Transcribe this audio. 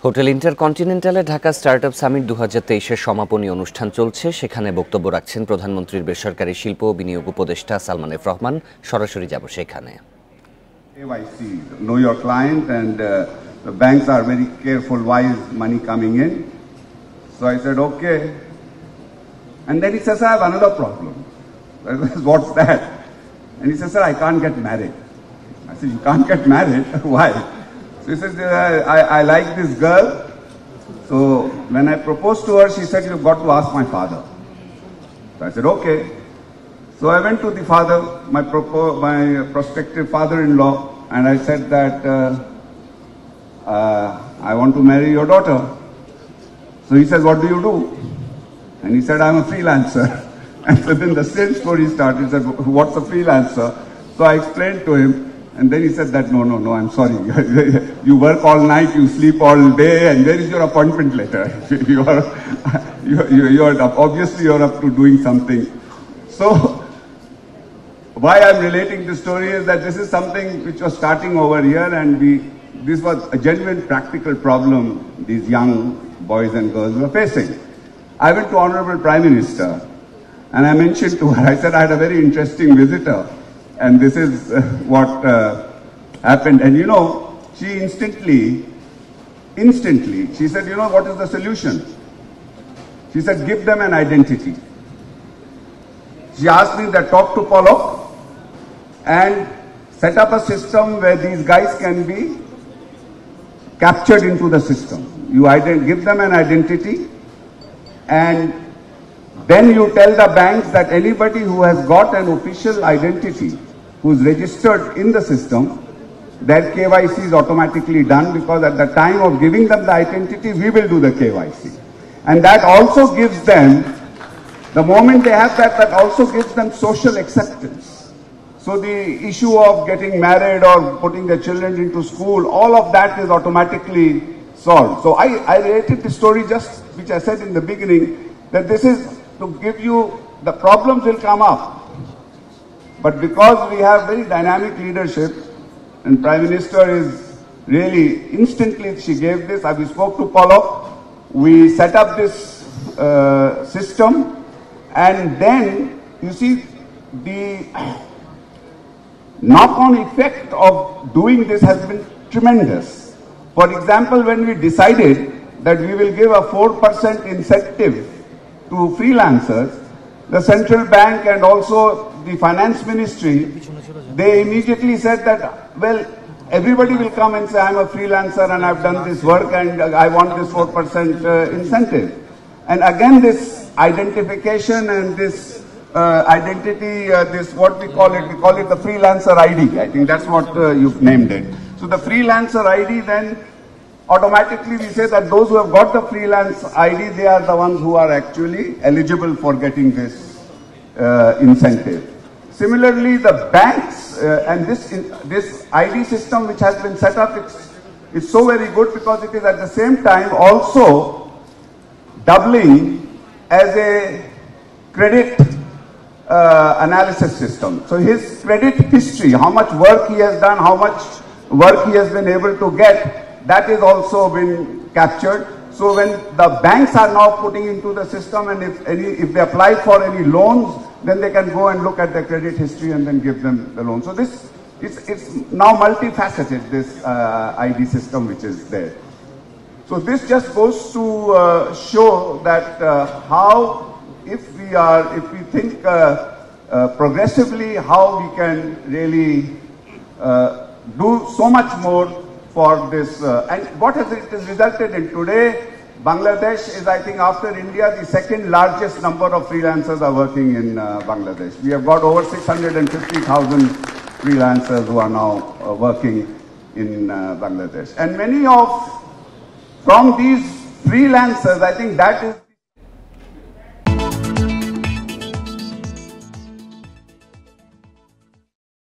Hotel ইন্টারকন্টিনেন্টালে Dhaka startup summit 2023-এর সমাপনী অনুষ্ঠান চলছে। সেখানে বক্তব্য রাখছেন প্রধানমন্ত্রীর বেসরকারি শিল্প ও বিনিয়োগ উপদেষ্টা সালমান এফ রহমান। সরাসরি যাব সেখানে। KYC, know your client, and the banks are very careful why is money coming in. So I said, okay. And then he says, I have another problem. I said, what's that? And he says, sir, I can't get married. I said, you can't get married? Why? So he says, I like this girl. So when I proposed to her, she said, you've got to ask my father. So I said, okay. So I went to the father, my prospective father-in-law, and I said that I want to marry your daughter. So he said, what do you do? And he said, I'm a freelancer. And so then the same story started. He said, what's a freelancer? So I explained to him, and then he said that, no, I'm sorry. You work all night, you sleep all day, and where is your appointment letter? Obviously you're up to doing something. So why I'm relating this story is that this is something which was starting over here, and this was a genuine practical problem these young boys and girls were facing. I went to Honorable Prime Minister, and I mentioned to her, I said I had a very interesting visitor, and this is what happened. And you know, she instantly, she said, you know, what is the solution? She said, give them an identity. She asked me that talk to Pollock and set up a system where these guys can be captured into the system. You give them an identity, and then you tell the banks that anybody who has got an official identity, who's registered in the system, their KYC is automatically done, because at the time of giving them the identity, we will do the KYC. And that also gives them, the moment they have that, that also gives them social acceptance. So the issue of getting married or putting their children into school, all of that is automatically solved. So I related the story just, which I said in the beginning, that this is to give you, the problems will come up. But because we have very dynamic leadership, and Prime Minister is really, instantly she gave this, we spoke to Pollock, we set up this system, and then you see the knock-on effect of doing this has been tremendous. For example, when we decided that we will give a 4% incentive to freelancers, the central bank and also the finance ministry, they immediately said that, well, everybody will come and say, I'm a freelancer and I've done this work and I want this 4% incentive. And again, this identification and this identity, this what we call it the freelancer ID. I think that's what you've named it. So the freelancer ID, then automatically we say that those who have got the freelance ID, they are the ones who are actually eligible for getting this incentive. Similarly, the banks and this ID system which has been set up, it's so very good, because it is at the same time also doubling as a credit analysis system. So his credit history, how much work he has done, how much work he has been able to get, that is also been captured. So when the banks are now putting into the system, and if they apply for any loans, then they can go and look at their credit history and then give them the loan. So this it's now multifaceted, this ID system which is there. So this just goes to show that how, if we think progressively, how we can really do so much more for this. And what has it resulted in? Today, Bangladesh is, I think, after India, the second largest number of freelancers are working in Bangladesh. We have got over 650,000 freelancers who are now working in Bangladesh. And from these freelancers, I think that is